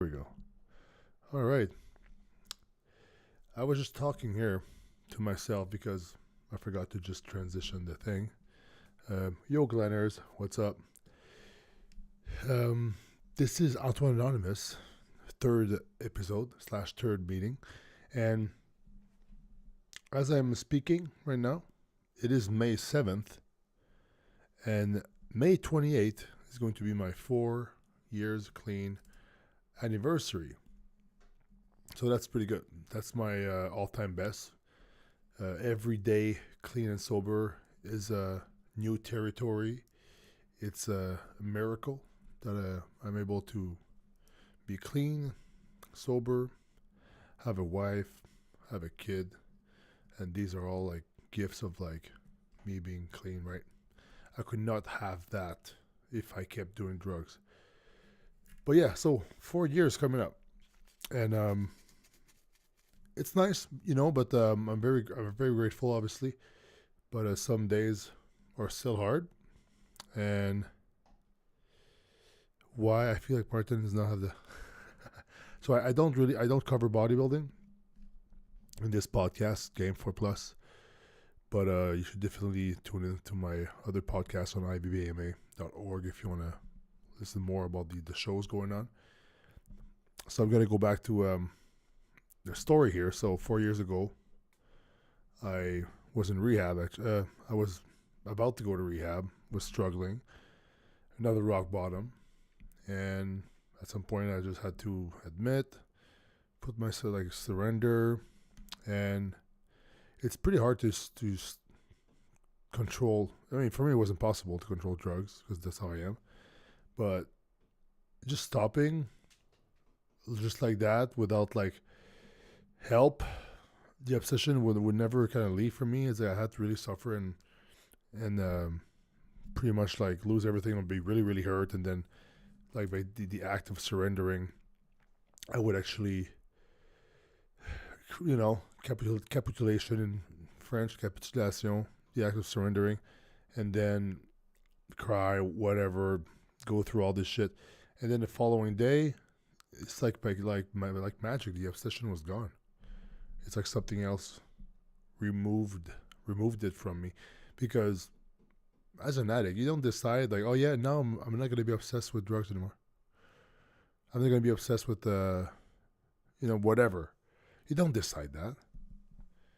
we go. All right. I was just talking here to myself because I forgot to just transition the thing. Yo, Glenners, what's up? Um, this is Antoine Anonymous, third episode / third meeting. And as I'm speaking right now, it is May 7th. And May 28th is going to be my 4 years clean anniversary. So that's pretty good. That's my all-time best. Every day clean and sober is a new territory. It's a miracle that I'm able to be clean, sober, have a wife, have a kid, and these are all like gifts of like me being clean, right? I could not have that if I kept doing drugs. But yeah, so 4 years coming up, and it's nice, but I'm very grateful, obviously. But some days are still hard, and why I feel like Martin does not have the. So I don't cover bodybuilding in this podcast, Game 4 Plus. But you should definitely tune into my other podcast on ibbama.org if you want to listen more about the shows going on. So I'm going to go back to the story here. So 4 years ago, I was in rehab. I was about to go to rehab, was struggling, another rock bottom. And at some point I just had to admit, put myself like surrender, and it's pretty hard to control. I mean, for me, it was impossible to control drugs because that's how I am. But just stopping, just like that, without like help, the obsession would never kind of leave from me. As I had to really suffer and pretty much like lose everything and be really, really hurt. And then like by the act of surrendering, I would actually, capitulation in French, capitulation, the act of surrendering, and then cry, whatever, go through all this shit, and then the following day, it's like magic. The obsession was gone. It's like something else removed it from me, because as an addict, you don't decide like, oh yeah, now I'm not gonna be obsessed with drugs anymore. I'm not gonna be obsessed with whatever. You don't decide that.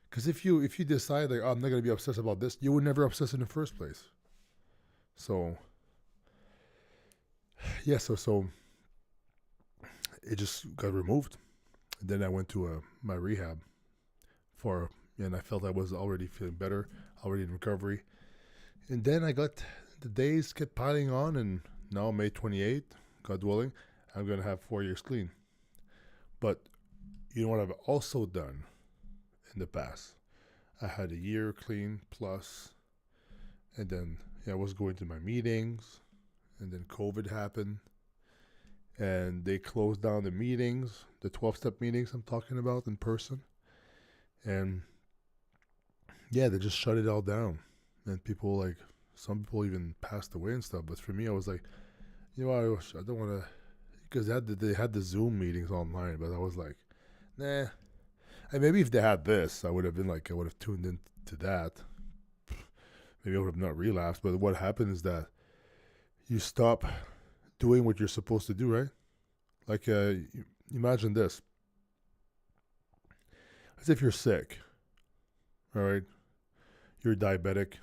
Because if you decide like, oh, I'm not gonna be obsessed about this, you would never obsess in the first place. So yeah, so it just got removed. And then I went to my rehab and I felt I was already feeling better, already in recovery. And then the days kept piling on, and now May 28th, God willing, I'm gonna have 4 years clean. But you know what I've also done in the past? I had a year clean plus, and then I was going to my meetings, and then COVID happened, and they closed down the meetings, the 12-step meetings I'm talking about in person, and yeah, they just shut it all down, and some people even passed away and stuff. But for me, I was like, I don't want to, because they had the Zoom meetings online, but I was like, nah. And maybe if they had this, I would have tuned into that. Maybe I would have not relapsed. But what happened is that you stop doing what you're supposed to do, right? Like, imagine this. As if you're sick, all right? You're diabetic.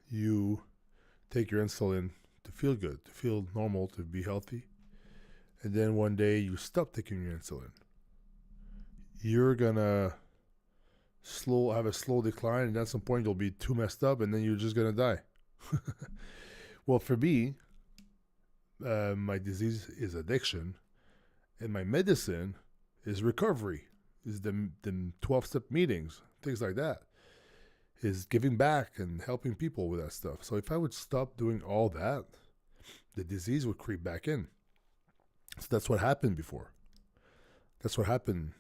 You take your insulin to feel good, to feel normal, to be healthy. And then one day you stop taking your insulin. You're gonna have a slow decline, and at some point you'll be too messed up, and then you're just gonna die. Well, for me, my disease is addiction, and my medicine is recovery, is the 12-step meetings, things like that, is giving back and helping people with that stuff. So if I would stop doing all that, the disease would creep back in. So that's what happened before. That's what happened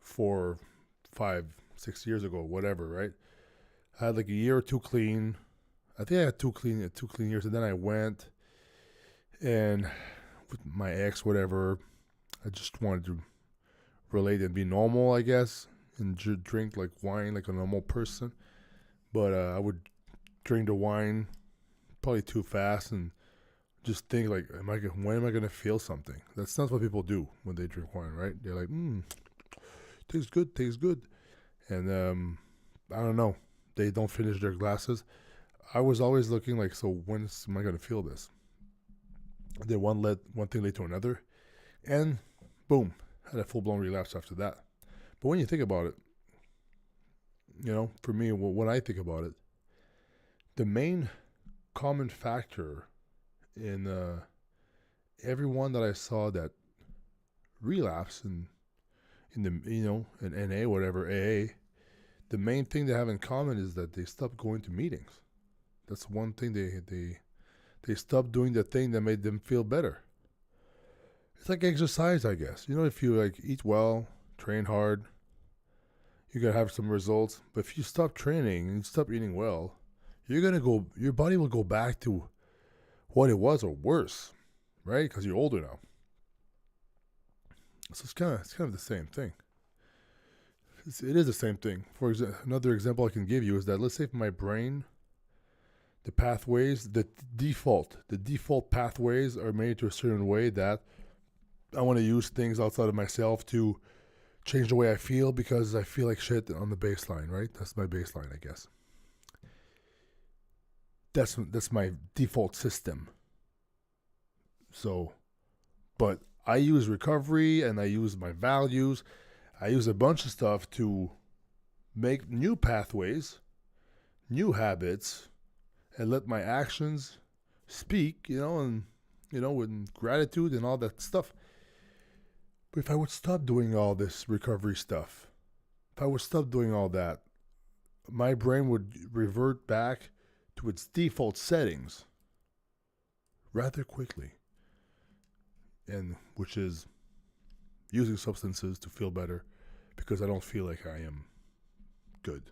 4, 5, 6 years ago, whatever, right? I had like a year or two clean. I think I had two clean years, and then I went and with my ex, whatever, I just wanted to relate and be normal, I guess, and drink like wine like a normal person. But I would drink the wine probably too fast and just think like, when am I gonna feel something? That's not what people do when they drink wine, right? They're like, tastes good, and I don't know. They don't finish their glasses. I was always looking like, so when am I gonna feel this? Then one thing led to another, and boom, had a full blown relapse after that. But when you think about it, for me, when I think about it, the main common factor in everyone that I saw that relapse in NA, whatever, AA, the main thing they have in common is that they stopped going to meetings. That's one thing they stopped doing the thing that made them feel better. It's like exercise, I guess. If you like eat well, train hard, you're gonna have some results. But if you stop training and you stop eating well, your body will go back to what it was or worse, right? Because you're older now. So it's kind of the same thing. It is the same thing. For example, another example I can give you is that, let's say if my brain, the pathways, the default pathways are made to a certain way that I want to use things outside of myself to change the way I feel because I feel like shit on the baseline, right? That's my baseline, I guess. That's my default system. So, but I use recovery and I use my values. I use a bunch of stuff to make new pathways, new habits, and let my actions speak, and with gratitude and all that stuff. But if I would stop doing all this recovery stuff, if I would stop doing all that, my brain would revert back to its default settings rather quickly. And which is using substances to feel better because I don't feel like I am good.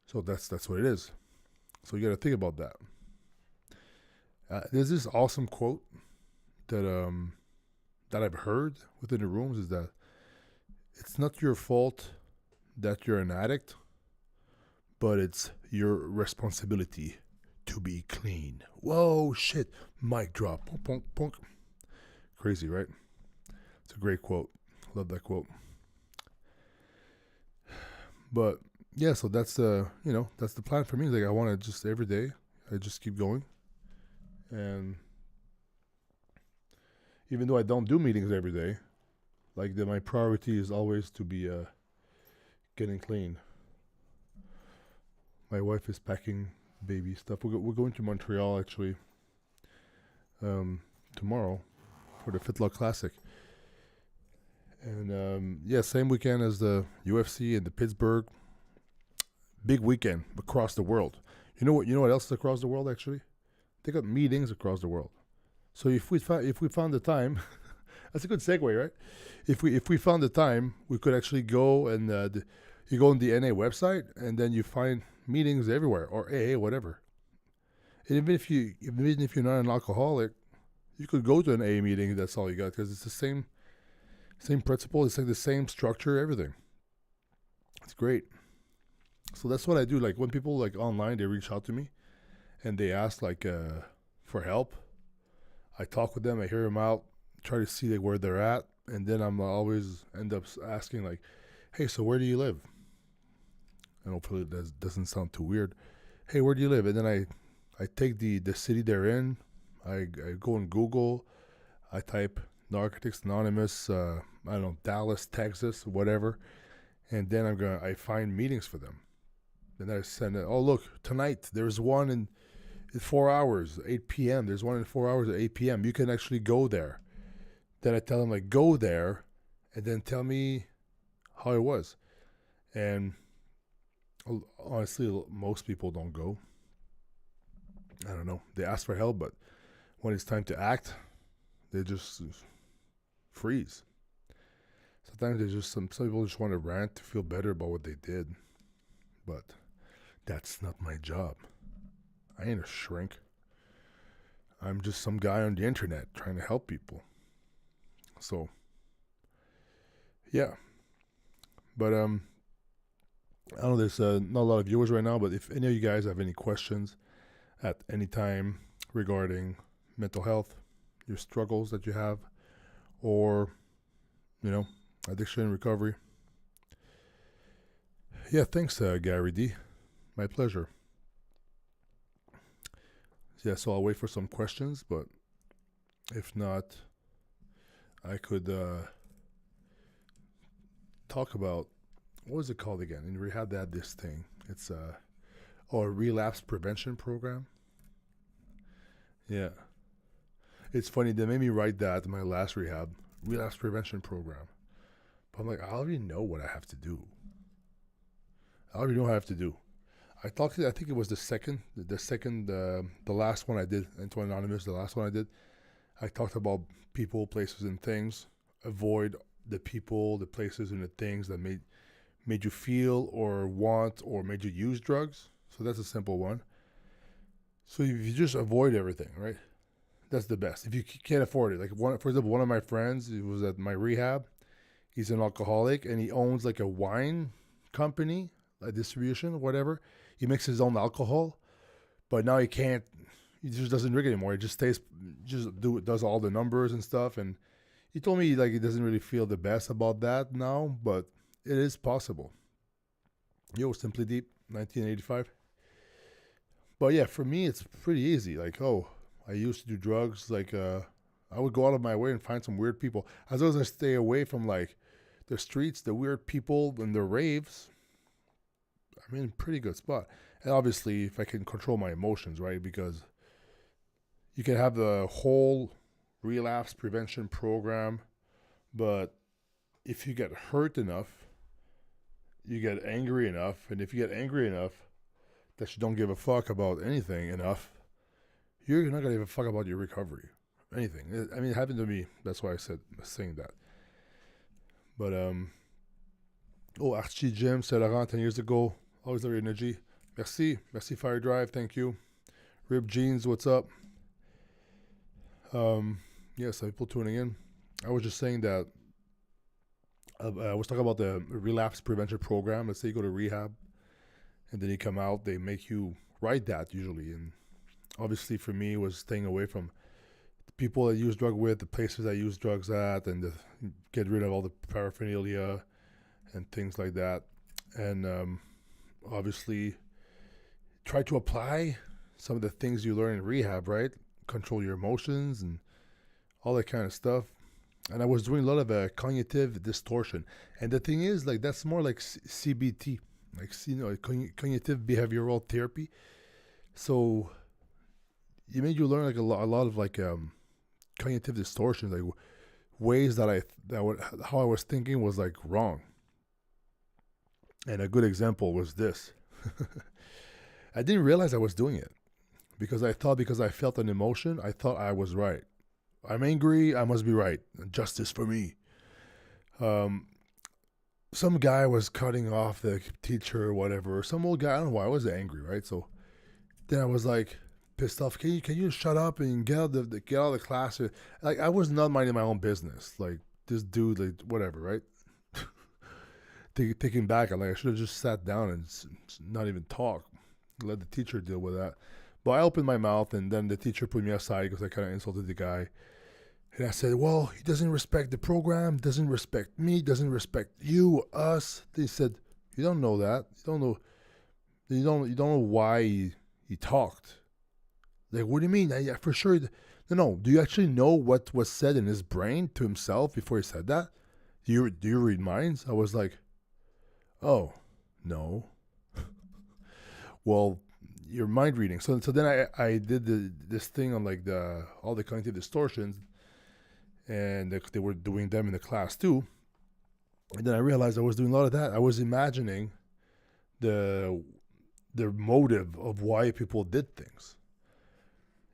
So that's what it is. So you got to think about that. There's this awesome quote that I've heard within the rooms is that it's not your fault that you're an addict, but it's your responsibility to be clean. Whoa, shit. Mic drop. Punk, punk, punk. Crazy, right? It's a great quote. Love that quote. But yeah, so that's that's the plan for me. Like I want to just every day, I just keep going, and even though I don't do meetings every day, like my priority is always to be getting clean. My wife is packing baby stuff. We're going to Montreal actually tomorrow for the Fitlock Classic. And same weekend as the UFC and the Pittsburgh. Big weekend across the world. You know what else is across the world actually? They got meetings across the world. So if we found the time, that's a good segue, right? If we found the time, we could actually go and you go on the NA website and then you find meetings everywhere, or AA, whatever. And even if you're not an alcoholic, you could go to an AA meeting. That's all you got because it's the same principle. It's like the same structure, everything. It's great. So that's what I do. Like when people like online, they reach out to me and they ask like for help. I talk with them. I hear them out, try to see like where they're at, and then I'm always end up asking like, "Hey, so where do you live?" And hopefully that doesn't sound too weird. Hey, where do you live? And then I take the city they're in. I go on Google. I type Narcotics Anonymous. I don't know, Dallas, Texas, whatever. And then I find meetings for them. Then I send it. Oh, look, tonight there's one in 4 hours, 8 p.m. There's one in 4 hours at 8 p.m. You can actually go there. Then I tell them like, go there, and then tell me how it was. And honestly, most people don't go. I don't know. They ask for help, but when it's time to act, they just freeze. Sometimes some people just want to rant to feel better about what they did. But that's not my job. I ain't a shrink. I'm just some guy on the internet trying to help people. So Yeah, but I know there's not a lot of viewers right now, but if any of you guys have any questions at any time regarding mental health, your struggles that you have, or addiction recovery, yeah, thanks, Gary D. My pleasure. Yeah, so I'll wait for some questions, but if not, I could talk about what was it called again? In rehab, they had this thing. It's a relapse prevention program. Yeah, it's funny. They made me write that in my last rehab, relapse prevention program. But I'm like, I already know what I have to do. I already know what I have to do. I think it was the last one I did, Antoine Anonymous, the last one I did. I talked about people, places, and things. Avoid the people, the places, and the things that made you feel or want or made you use drugs. So that's a simple one. So if you just avoid everything, right? That's the best. If you can't afford it, for example, one of my friends, he was at my rehab. He's an alcoholic and he owns like a wine company, a distribution, whatever. He makes his own alcohol, but now he can't. He just doesn't drink anymore. He just does all the numbers and stuff. And he told me he doesn't really feel the best about that now, but it is possible. Yo, Simply Deep, 1985. But yeah, for me, it's pretty easy. I used to do drugs. I would go out of my way and find some weird people. As long as I stay away from the streets, the weird people, and the raves, I'm in a pretty good spot. And obviously, if I can control my emotions, right? Because you can have the whole relapse prevention program, but if you get hurt enough, you get angry enough, and if you get angry enough that you don't give a fuck about anything enough, you're not gonna give a fuck about your recovery, anything. I mean, it happened to me. That's why I saying that. But Archie Jim said around 10 years ago, always love your energy. Merci Fire Drive, thank you. Rib Jeans, what's up? Yes, people tuning in. I was just saying that I was talking about the relapse prevention program. Let's say you go to rehab and then you come out, they make you write that usually. And obviously for me, it was staying away from the people I use drugs with, the places I use drugs at, and get rid of all the paraphernalia and things like that. And obviously try to apply some of the things you learn in rehab, right? Control your emotions and all that kind of stuff. And I was doing a lot of cognitive distortion. And the thing is, that's more like CBT, cognitive behavioral therapy. So it made you learn a lot of cognitive distortions, ways that how I was thinking was wrong. And a good example was this. I didn't realize I was doing it because I felt an emotion, I thought I was right. I'm angry, I must be right. Justice for me. Some guy was cutting off the teacher or whatever. Some old guy, I don't know why, I was angry, right? So then I was pissed off. Can you shut up and get out of the class? I was not minding my own business. This dude, whatever, right? Thinking back, I should have just sat down and not even talk. Let the teacher deal with that. But I opened my mouth, and then the teacher put me aside because I kind of insulted the guy. And I said, well, he doesn't respect the program, doesn't respect me, doesn't respect you, us. They said, you don't know that. You don't know why he talked. What do you mean? For sure. No. Do you actually know what was said in his brain to himself before he said that? Do you read minds? I was like, oh, no. Well, you're mind reading. So then I did this thing on all the cognitive distortions, and they were doing them in the class too. And then I realized I was doing a lot of that. I was imagining the motive of why people did things.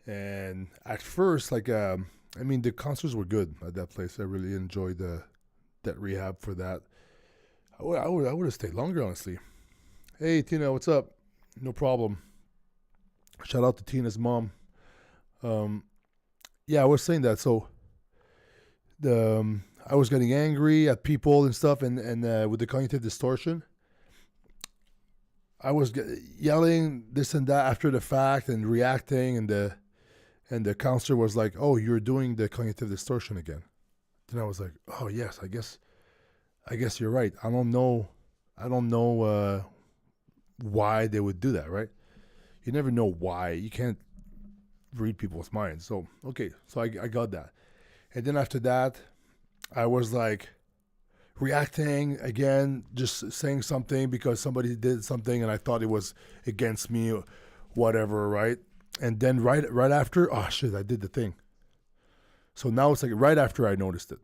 And at first, the concerts were good at that place. I really enjoyed that rehab for that. I would have stayed longer, honestly. Hey, Tina, what's up? No problem. Shout out to Tina's mom. Yeah, I was saying that. So I was getting angry at people and stuff, and with the cognitive distortion, I was yelling this and that after the fact and reacting, and the counselor was like, "Oh, you're doing the cognitive distortion again." Then I was like, "Oh yes, I guess you're right. I don't know why they would do that, right? You never know why. You can't read people's minds. So okay, so I got that, and then after that, I was like reacting again, just saying something because somebody did something and I thought it was against me or whatever, right? And then right after, oh shit, I did the thing. So now it's like right after I noticed it.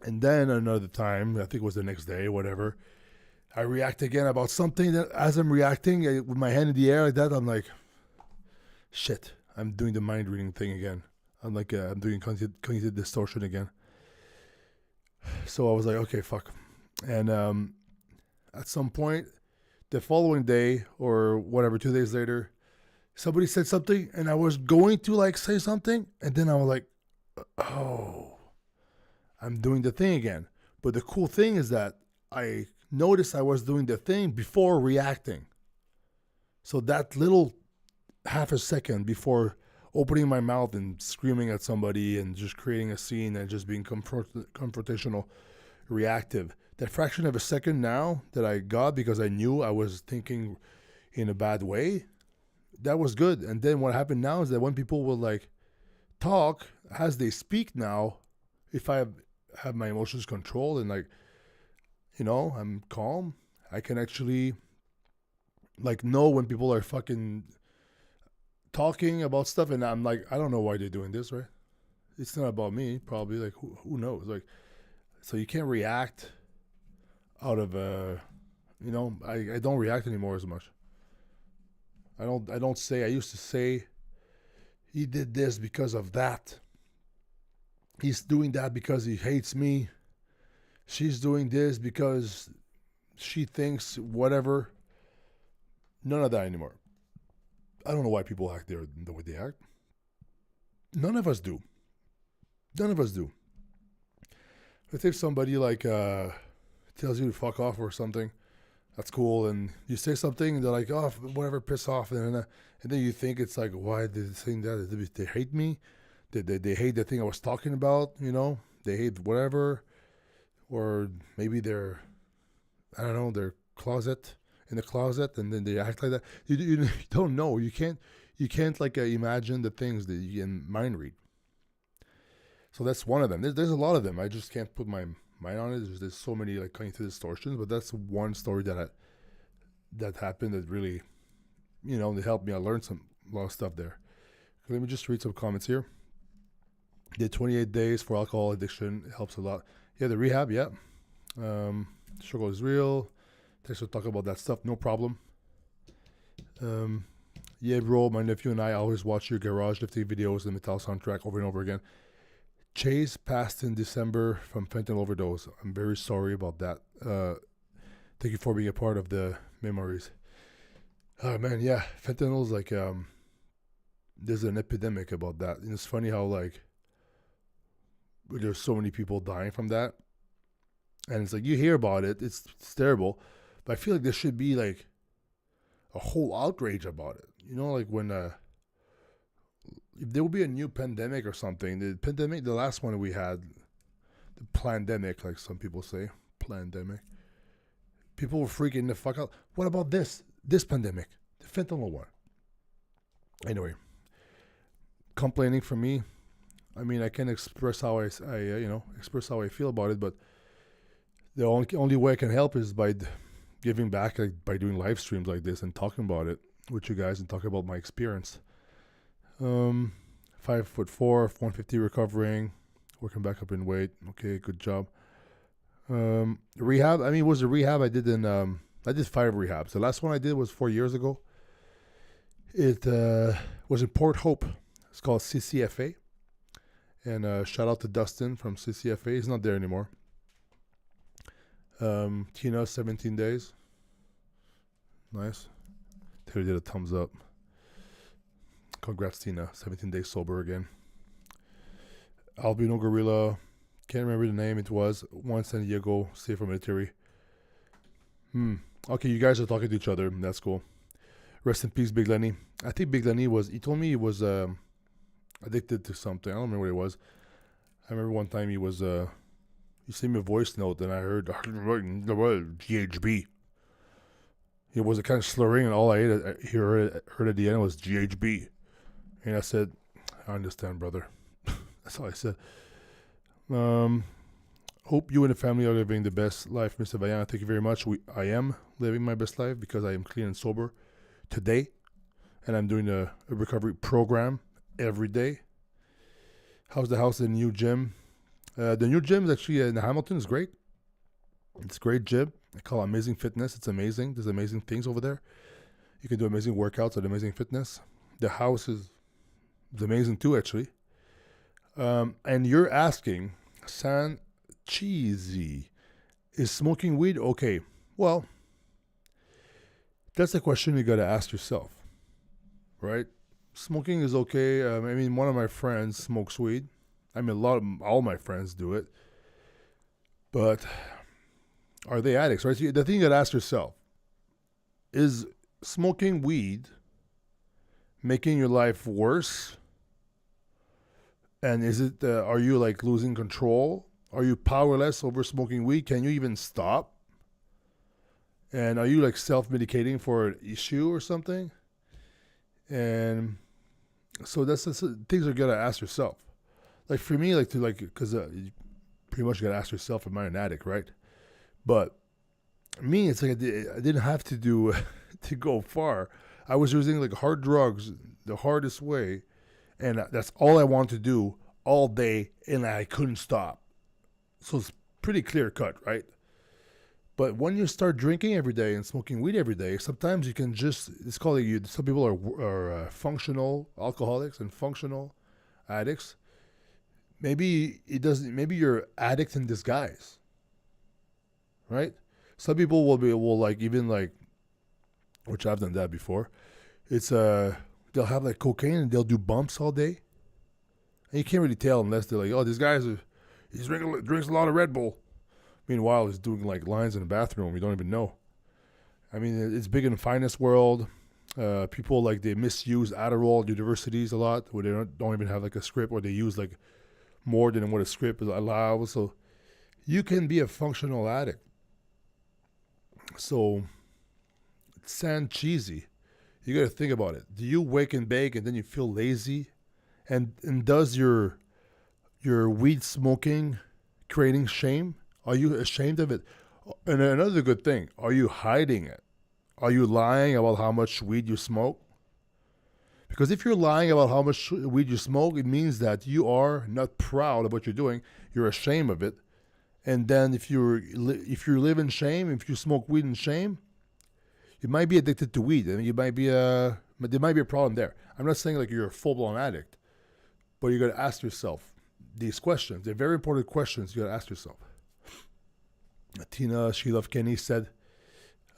And then another time, I think it was the next day, whatever, I react again about something that as I'm reacting with my hand in the air like that, I'm like, shit, I'm doing the mind reading thing again. I'm like, I'm doing cognitive distortion again. So I was like, okay, fuck. And at some point, the following day or whatever, 2 days later, somebody said something and I was going to like say something. And then I was like, oh, I'm doing the thing again. But the cool thing is that I noticed I was doing the thing before reacting. So that little half a second before opening my mouth and screaming at somebody and just creating a scene and just being confrontational, reactive. That fraction of a second now that I got because I knew I was thinking in a bad way, that was good. And then what happened now is that when people will like talk as they speak now, if I have my emotions controlled and like, you know, I'm calm, I can actually like know when people are fucking talking about stuff, and I'm like, I don't know why they're doing this, right? It's not about me, probably. Like, who knows? Like, so you can't react out of you know, I don't react anymore as much. I don't say. I used to say, he did this because of that. He's doing that because he hates me. She's doing this because she thinks whatever. None of that anymore. I don't know why people act the way they act. None of us do. None of us do. Let's say if somebody like tells you to fuck off or something, that's cool, and you say something, and they're like, oh, whatever, piss off, and then you think it's like, why did they say that? They hate me? They hate the thing I was talking about, you know? They hate whatever, or maybe they're, I don't know, they're in the closet, and then they act like that. You don't know. You can't like imagine the things that you can mind read. So that's one of them. There's a lot of them. I just can't put my mind on it. There's so many like cognitive distortions, but that's one story that happened that really, you know, they helped me. I learned a lot of stuff there. Let me just read some comments here. Did 28 days for alcohol addiction. It helps a lot. Yeah, the rehab. Yeah. Struggle is real. Thanks for talking about that stuff. No problem. Yeah, bro. My nephew and I always watch your garage lifting videos and metal soundtrack over and over again. Chase passed in December from fentanyl overdose. I'm very sorry about that. Thank you for being a part of the memories. Oh man, yeah, fentanyl is like there's an epidemic about that, and it's funny how like there's so many people dying from that, and it's like you hear about it, it's terrible, but I feel like there should be like a whole outrage about it. You know, like when if there will be a new pandemic or something, the last one we had, the plandemic, like some people say, plandemic. People were freaking the fuck out. What about this pandemic, the fentanyl one? Anyway, complaining from me. I mean, I can express how I express how I feel about it, but the only way I can help is by giving back, like by doing live streams like this and talking about it with you guys and talking about my experience. 5'4", 150 recovering, working back up in weight. Okay, good job. Rehab. I mean, it was a rehab I did I did 5 rehabs. The last one I did was 4 years ago. It was in Port Hope. It's called CCFA. And shout out to Dustin from CCFA. He's not there anymore. Tina, 17 days. Nice. Taylor did a thumbs up. Congrats, Tina. 17 days sober again. Albino Gorilla. Can't remember the name. It was one San Diego State for Military. Okay, you guys are talking to each other. That's cool. Rest in peace, Big Lenny. I think Big Lenny was. He told me he was addicted to something. I don't remember what it was. I remember one time he was. He sent me a voice note, and I heard GHB. He was kind of slurring, and all I heard at the end was GHB. And I said, I understand, brother. That's all I said. Hope you and the family are living the best life, Mr. Vaillant. Thank you very much. I am living my best life because I am clean and sober today. And I'm doing a recovery program every day. How's the house in the new gym? The new gym is actually in Hamilton. It's great. It's a great gym. I call it Amazing Fitness. It's amazing. There's amazing things over there. You can do amazing workouts at Amazing Fitness. The house is amazing too, actually. And you're asking, San Cheesy, is smoking weed okay? Well, that's a question you got to ask yourself, right? Smoking is okay. I mean, one of my friends smokes weed. I mean, all my friends do it. But are they addicts, right? So the thing you got to ask yourself, is smoking weed making your life worse? And is it, are you like losing control? Are you powerless over smoking weed? Can you even stop? And are you like self-medicating for an issue or something? And so that's things you gotta ask yourself. Like for me, because you pretty much gotta ask yourself, am I an addict, right? But me, it's like I didn't have to do to go far. I was using like hard drugs the hardest way, and that's all I wanted to do all day, and I couldn't stop. So it's pretty clear cut, right? But when you start drinking every day and smoking weed every day, sometimes you can just, it's called, some people are functional alcoholics and functional addicts. Maybe you're addict in disguise, right? Some people will like, even like, which I've done that before. It's, they'll have like cocaine and they'll do bumps all day. And you can't really tell unless they're like, oh, this guy's he drinks a lot of Red Bull. Meanwhile, he's doing like lines in the bathroom. We don't even know. I mean, it's big in the finance world. People like they misuse Adderall at universities a lot, where they don't even have like a script, or they use like more than what a script allows. So you can be a functional addict. So it's sound cheesy. You got to think about it. Do you wake and bake and then you feel lazy? And does your weed smoking creating shame? Are you ashamed of it? And another good thing, are you hiding it? Are you lying about how much weed you smoke? Because if you're lying about how much weed you smoke, it means that you are not proud of what you're doing. You're ashamed of it. And then if you live in shame, if you smoke weed in shame, you might be addicted to weed. I mean, there might be a problem there. I'm not saying like you're a full-blown addict, but you got to ask yourself these questions. They're very important questions you got to ask yourself. Tina, She Loved Kenny said,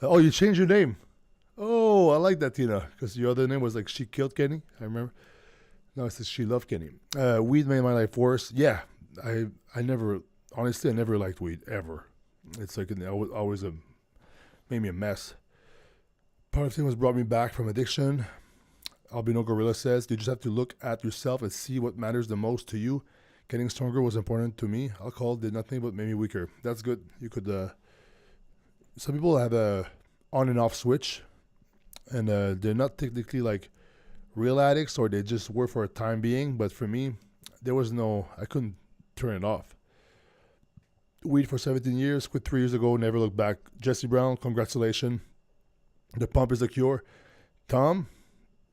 oh, you changed your name. Oh, I like that, Tina, because your other name was like She Killed Kenny, I remember. No, it says She Loved Kenny. Weed made my life worse. Yeah, I never liked weed, ever. It's like always made me a mess. Part of the thing was brought me back from addiction. Albino Gorilla says, you just have to look at yourself and see what matters the most to you. Getting stronger was important to me. Alcohol did nothing but make me weaker. That's good. You could, some people have a on and off switch, and they're not technically like real addicts, or they just work for a time being. But for me, I couldn't turn it off. Weed for 17 years, quit 3 years ago, never looked back. Jesse Brown, congratulations. The pump is a cure. Tom,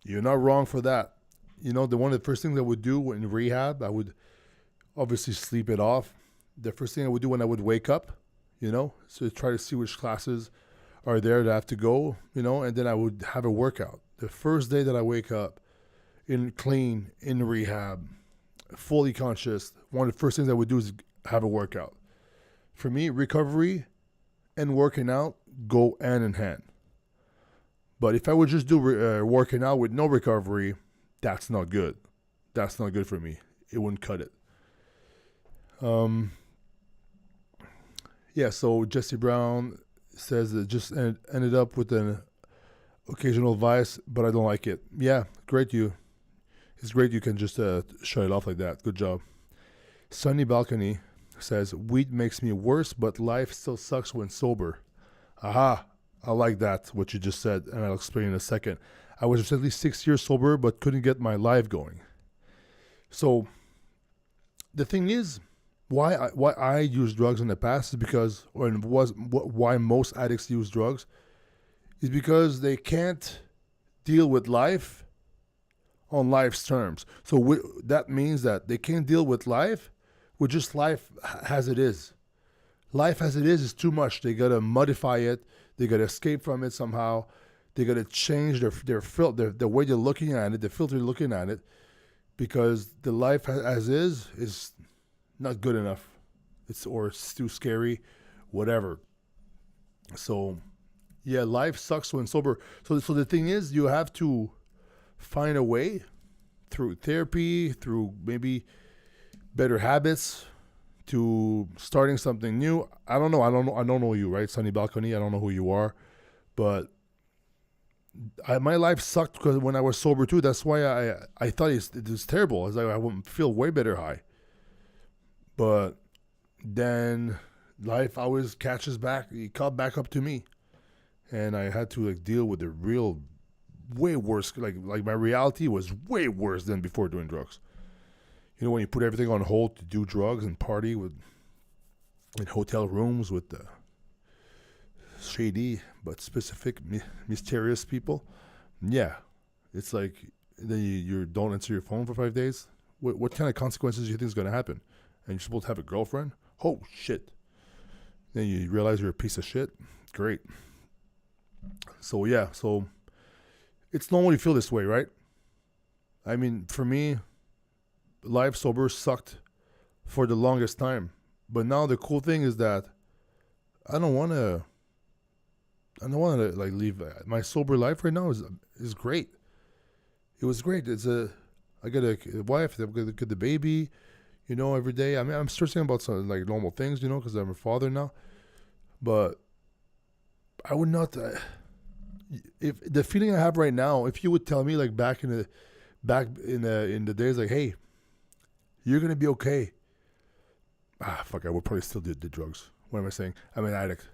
you're not wrong for that. You know, one of the first things I would do in rehab, I would obviously sleep it off. The first thing I would do when I would wake up, so try to see which classes are there that I have to go, and then I would have a workout. The first day that I wake up in rehab, fully conscious, one of the first things I would do is have a workout. For me, recovery and working out go hand in hand. But if I would just do working out with no recovery, that's not good. That's not good for me. It wouldn't cut it. Yeah, so Jesse Brown says it just ended up with an occasional vice, but I don't like it. Yeah, great you. It's great you can just shut it off like that. Good job. Sunny Balcony says, weed makes me worse, but life still sucks when sober. Aha, I like that, what you just said, and I'll explain in a second. I was recently 6 years sober, but couldn't get my life going. So the thing is, why I used drugs in the past is because, why most addicts use drugs is because they can't deal with life on life's terms. So that means that they can't deal with life with just life as it is. Life as it is too much. They gotta modify it. They gotta escape from it somehow. They gotta change the way they're looking at it, the filter they're looking at it, because the life as is not good enough. It's too scary, whatever. So, yeah, life sucks when sober. So the thing is, you have to find a way through therapy, through maybe better habits, to starting something new. I don't know. I don't know you, right? Sunny Balcony. I don't know who you are, but my life sucked because when I was sober too. That's why I thought it was terrible. I was like, I would feel way better high. But then life always catches back. It caught back up to me, and I had to deal with the real, way worse. Like my reality was way worse than before doing drugs. You know, when you put everything on hold to do drugs and party in hotel rooms with the shady but specific, mysterious people. Yeah, it's like then you don't answer your phone for 5 days. What kind of consequences do you think is going to happen? And you're supposed to have a girlfriend? Oh, shit. Then you realize you're a piece of shit. Great. So, yeah. So, it's normal you feel this way, right? I mean, for me, life sober sucked for the longest time. But now the cool thing is that I don't want to like leave. My sober life right now is great. It was great. I got a wife. I got the baby. You know, every day. I mean, I'm stressing about some like normal things, you know, because I'm a father now. But I would not. If the feeling I have right now, if you would tell me like back in the days, like, hey, you're gonna be okay. Fuck, I would probably still do the drugs. What am I saying? I'm an addict.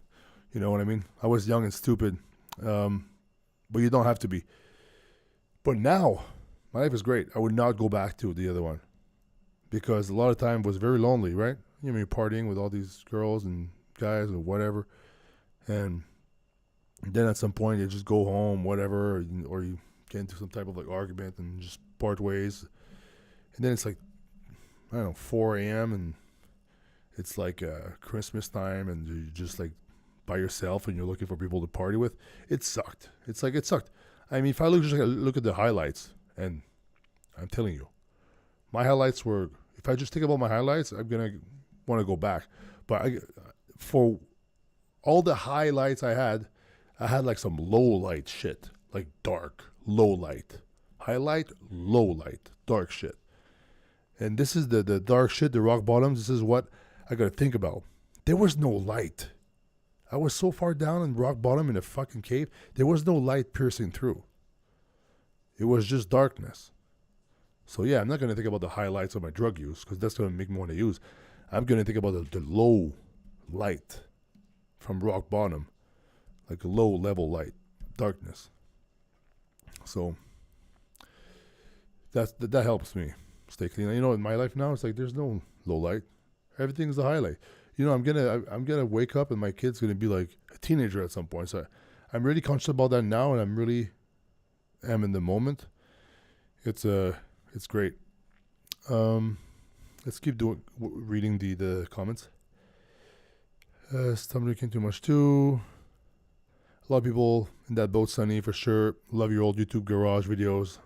You know what I mean? I was young and stupid, but you don't have to be. But now, my life is great. I would not go back to the other one. Because a lot of time was very lonely, right? You know, you're partying with all these girls and guys or whatever. And then at some point you just go home, whatever, or you get into some type of like argument and just part ways. And then it's like, I don't know, 4 a.m. and it's like Christmas time and you're just like by yourself and you're looking for people to party with. It sucked. It sucked. I mean, if I look at the highlights, and I'm telling you, my highlights were, if I just think about my highlights, I'm going to want to go back. But for all the highlights I had like some low light shit, like dark, low light. Highlight, low light, dark shit. And this is the dark shit, the rock bottoms. This is what I got to think about. There was no light. I was so far down in rock bottom in a fucking cave, there was no light piercing through. It was just darkness. So yeah, I'm not going to think about the highlights of my drug use because that's going to make me want to use. I'm going to think about the low light from rock bottom, like a low level light, darkness. So that helps me stay clean. You know, in my life now, it's like there's no low light. Everything's the highlight. You know, I'm gonna wake up and my kid's gonna be like a teenager at some point. So I'm really conscious about that now, and I'm really am in the moment. It's great. Let's keep reading the comments. Stop drinking too much too. A lot of people in that boat, Sunny, for sure. Love your old YouTube garage videos.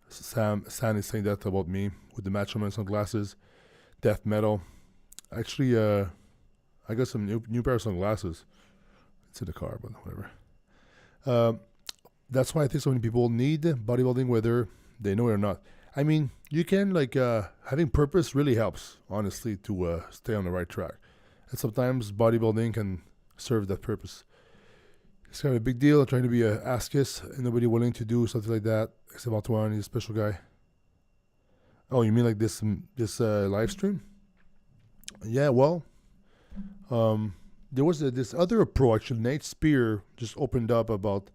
Sam is saying that about me with the Matchman sunglasses. Death metal. Actually, I got some new pair of sunglasses. It's in the car, but whatever. That's why I think so many people need bodybuilding, whether they know it or not. I mean, you can, like, having purpose really helps, honestly, to stay on the right track. And sometimes bodybuilding can serve that purpose. It's kind of a big deal trying to be a ass kiss and nobody willing to do something like that except Antoine. He's a special guy. Oh, you mean like this live stream? Yeah, well, there was this other pro, actually. Nate Spear just opened up about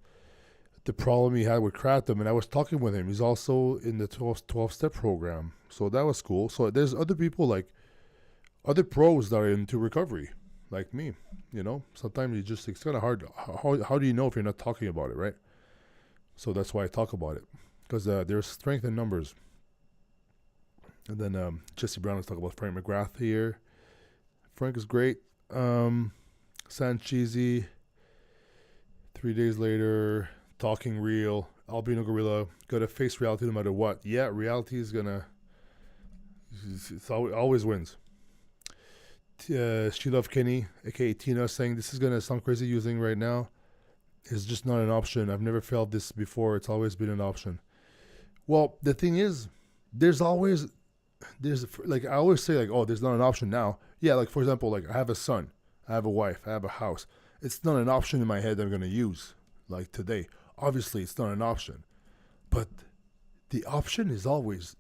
the problem he had with kratom, and I was talking with him. He's also in the 12-step program, so that was cool. So there's other people, like other pros that are into recovery, like me. Sometimes it's kind of hard. How do you know if you're not talking about it, right? So that's why I talk about it, because there's strength in numbers. And then Jesse Brown is talking about Frank McGrath here. Frank is great. San Cheesy. 3 days later, talking real. Albino Gorilla. Gotta face reality no matter what. Yeah, reality is gonna. It always wins. She Love Kenny, aka Tina, saying this is gonna sound crazy using right now. It's just not an option. I've never felt this before. It's always been an option. Well, the thing is, there's I always say, like, oh, there's not an option now. Yeah, like, for example, like, I have a son, I have a wife, I have a house. It's not an option in my head that I'm going to use, like, today. Obviously, it's not an option. But the option is always,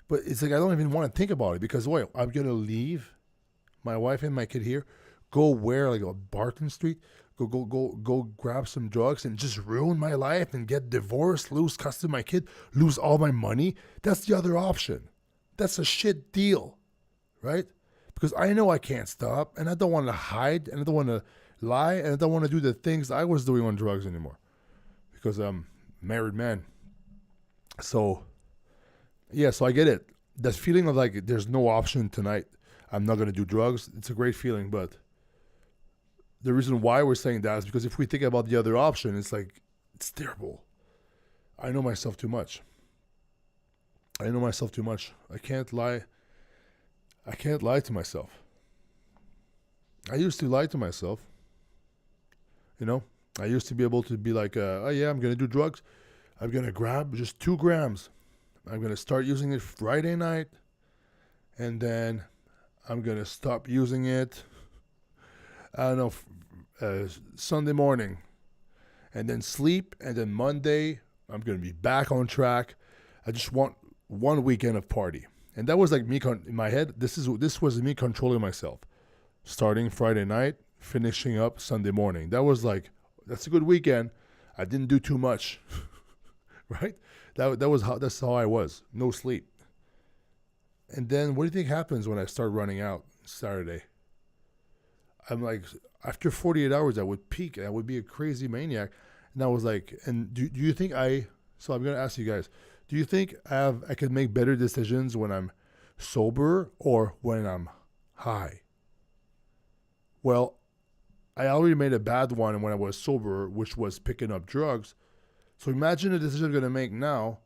but it's like, I don't even want to think about it, because, wait, I'm going to leave my wife and my kid here, go where, like, a Barton Street, go grab some drugs and just ruin my life and get divorced, lose custody of my kid, lose all my money. That's the other option. That's a shit deal, right? Because I know I can't stop, and I don't want to hide, and I don't want to lie, and I don't want to do the things I was doing on drugs anymore, because I'm a married man. So, yeah, so I get it. That feeling of like there's no option tonight, I'm not going to do drugs, it's a great feeling, but the reason why we're saying that is because if we think about the other option, it's like, it's terrible. I know myself too much. I can't lie. I can't lie to myself. I used to lie to myself. I used to be able to be like, oh yeah, I'm going to do drugs. I'm going to grab just 2 grams. I'm going to start using it Friday night. And then I'm going to stop using it, I don't know, Sunday morning. And then sleep. And then Monday, I'm going to be back on track. I just want one weekend of party. And that was like me in my head. This was me controlling myself. Starting Friday night, finishing up Sunday morning. That was like, that's a good weekend. I didn't do too much. Right? That's how I was. No sleep. And then what do you think happens when I start running out Saturday? I'm like, after 48 hours, I would peak. I would be a crazy maniac. And I was like, and do you think so I'm going to ask you guys, do you think I can make better decisions when I'm sober or when I'm high? Well, I already made a bad one when I was sober, which was picking up drugs. So imagine the decision I'm going to make now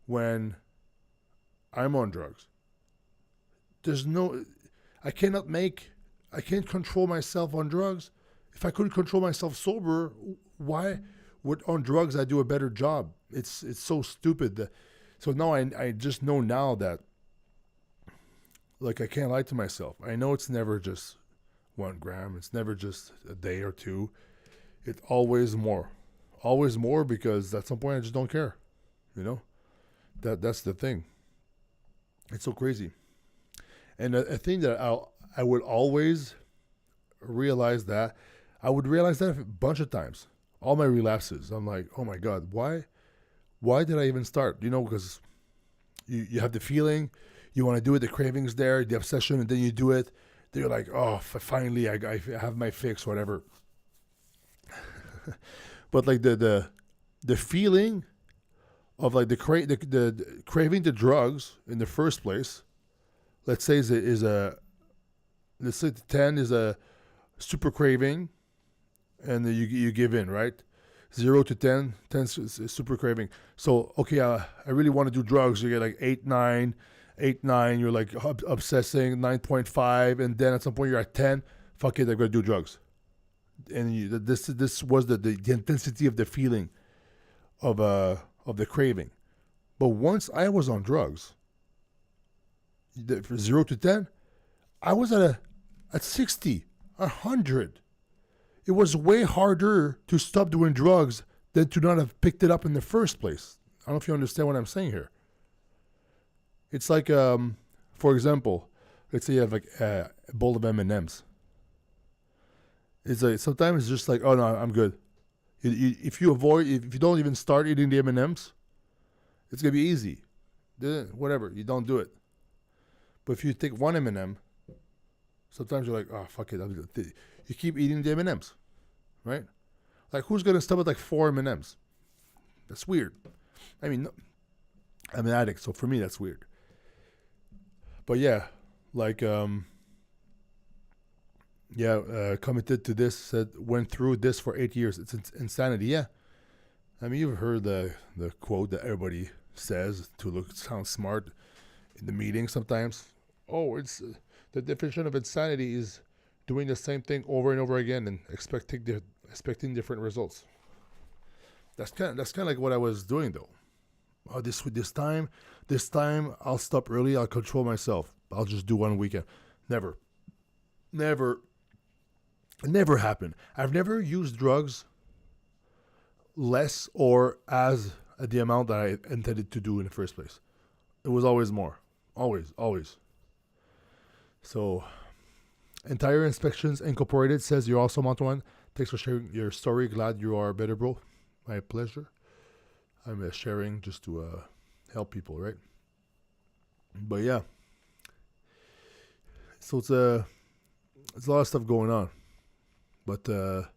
when I'm on drugs. I can't control myself on drugs. If I couldn't control myself sober, why would on drugs I do a better job? It's so stupid. So now I just know now that, like, I can't lie to myself. I know it's never just 1 gram. It's never just a day or 2. It's always more. Always more, because at some point I just don't care. That's the thing. It's so crazy. And a thing that I would always realize that, I would realize that a bunch of times. All my relapses, I'm like, oh my God, why did I even start? Because you have the feeling, you want to do it, the cravings there, the obsession, and then you do it. Then you're like, oh, finally I have my fix, whatever. But like the feeling of like the craving the drugs in the first place, let's say let's say the 10 is a super craving, and then you give in, right? 0 to 10, 10 is super craving. So, okay, I really want to do drugs. You get like 8, 9, you're like obsessing, 9.5, and then at some point you're at 10, fuck it, I'm going to do drugs. And this was the intensity of the feeling of the craving. But once I was on drugs, from 0 to 10, I was at 60. 100. It was way harder to stop doing drugs than to not have picked it up in the first place. I don't know if you understand what I'm saying here. It's like, for example, let's say you have like a bowl of M&Ms. It's like sometimes it's just like, oh no, I'm good. If you don't even start eating the M&Ms, it's gonna be easy. Whatever, you don't do it. But if you take one M&M, sometimes you're like, oh fuck it, you keep eating the M&Ms, right? Like who's gonna stop at like 4 M&Ms? That's weird. I mean, I'm an addict, so for me that's weird. But yeah, like committed to this, said went through this for 8 years. It's insanity. Yeah, I mean you've heard the quote that everybody says to sound smart in the meeting sometimes. Oh, it's the definition of insanity is doing the same thing over and over again and expecting different results. That's kind of like what I was doing though. Oh, this time I'll stop early. I'll control myself. I'll just do one weekend. Never happened. I've never used drugs less or as the amount that I intended to do in the first place. It was always more. Always. So, Entire Inspections Incorporated says you're awesome, Antoine. Thanks for sharing your story. Glad you are better, bro. My pleasure. I'm sharing just to help people, right? But yeah. So it's a lot of stuff going on. But the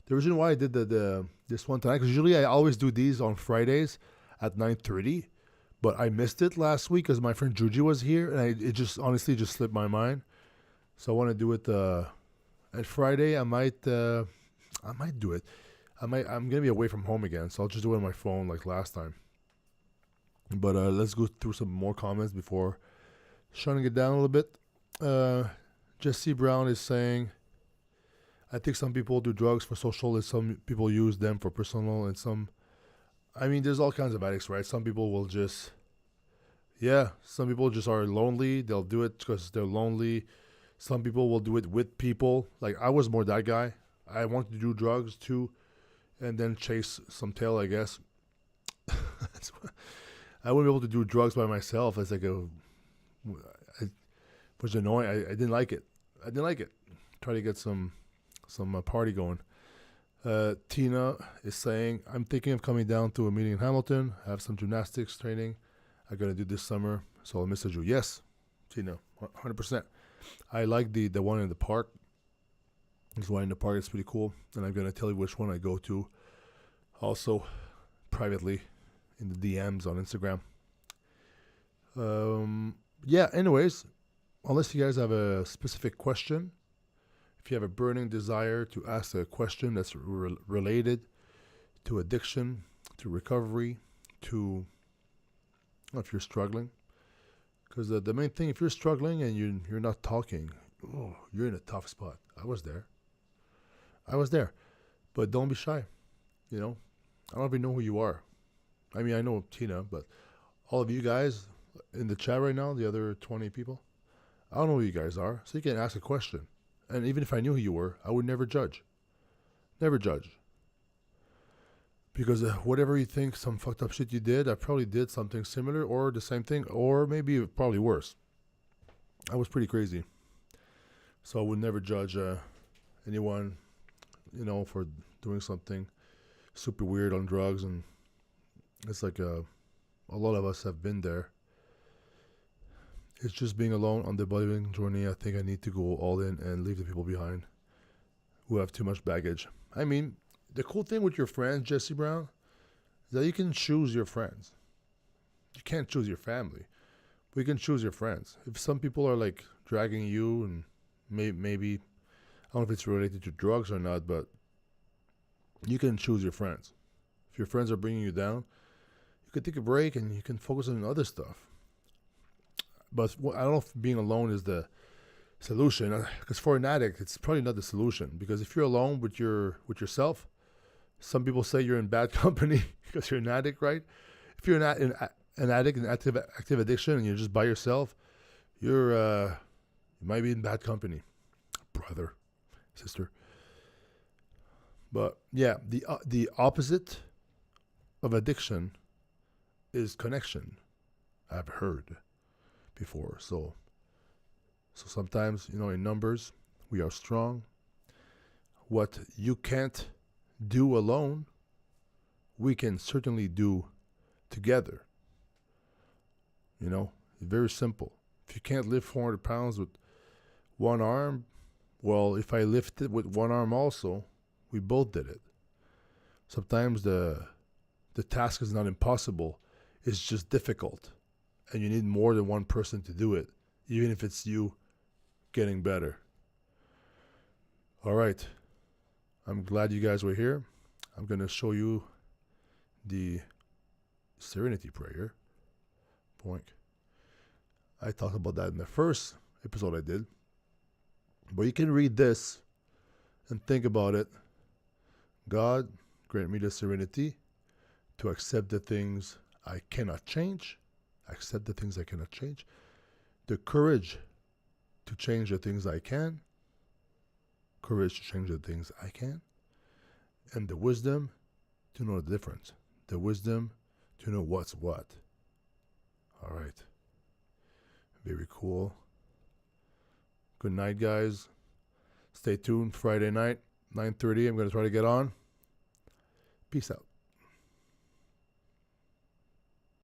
reason why I did this one time, because usually I always do these on Fridays at 9:30, but I missed it last week because my friend Juji was here, and it just honestly just slipped my mind. So I want to do it at Friday. I might do it. I'm gonna be away from home again, so I'll just do it on my phone like last time. But let's go through some more comments before shutting it down a little bit. Jesse Brown is saying, I think some people do drugs for social and some people use them for personal, and there's all kinds of addicts, right? Some people will just, some people just are lonely. They'll do it because they're lonely. Some people will do it with people. Like I was more that guy. I wanted to do drugs too, and then chase some tail, I guess. I wouldn't be able to do drugs by myself. It's like it was annoying. I didn't like it. Try to get some party going. Tina is saying, I'm thinking of coming down to a meeting in Hamilton, have some gymnastics training. I'm going to do this summer, so I'll message you. Yes, Tina, 100%. I like the one in the park. There's one in the park. It's pretty cool. And I'm going to tell you which one I go to. Also, privately, in the DMs on Instagram. Anyways, unless you guys have a specific question, if you have a burning desire to ask a question that's related to addiction, to recovery, to if you're struggling, because the main thing, if you're struggling and you're not talking, you're in a tough spot. I was there, but don't be shy. I don't even know who you are. I mean, I know Tina, but all of you guys in the chat right now, the other 20 people, I don't know who you guys are, so you can ask a question. And even if I knew who you were, I would never judge. Never judge. Because whatever you think, some fucked up shit you did, I probably did something similar or the same thing, or maybe probably worse. I was pretty crazy. So I would never judge anyone, for doing something super weird on drugs. And it's like a lot of us have been there. It's just being alone on the bodybuilding journey. I think I need to go all in and leave the people behind who have too much baggage. I mean, the cool thing with your friends, Jesse Brown, is that you can choose your friends. You can't choose your family, but you can choose your friends. If some people are like dragging you, and maybe I don't know if it's related to drugs or not, but you can choose your friends. If your friends are bringing you down, you can take a break and you can focus on other stuff. But I don't know if being alone is the solution. Because for an addict, it's probably not the solution. Because if you're alone with yourself, some people say you're in bad company because you're an addict, right? If you're an addict in active addiction and you're just by yourself, you might be in bad company, brother. sister. But yeah, the opposite of addiction is connection. I've heard before. So sometimes, in numbers, we are strong. What you can't do alone, we can certainly do together. Very simple. If you can't lift 400 pounds with one arm, well, if I lift it with one arm also, we both did it. Sometimes the task is not impossible. It's just difficult. And you need more than one person to do it, even if it's you getting better. All right. I'm glad you guys were here. I'm going to show you the Serenity Prayer. Boink. I talked about that in the first episode I did. But you can read this and think about it. God, grant me the serenity to accept the things I cannot change. Accept the things I cannot change. The courage to change the things I can. Courage to change the things I can. And the wisdom to know the difference. The wisdom to know what's what. All right. Very cool. Good night, guys. Stay tuned. Friday night, 9:30. I'm going to try to get on. Peace out.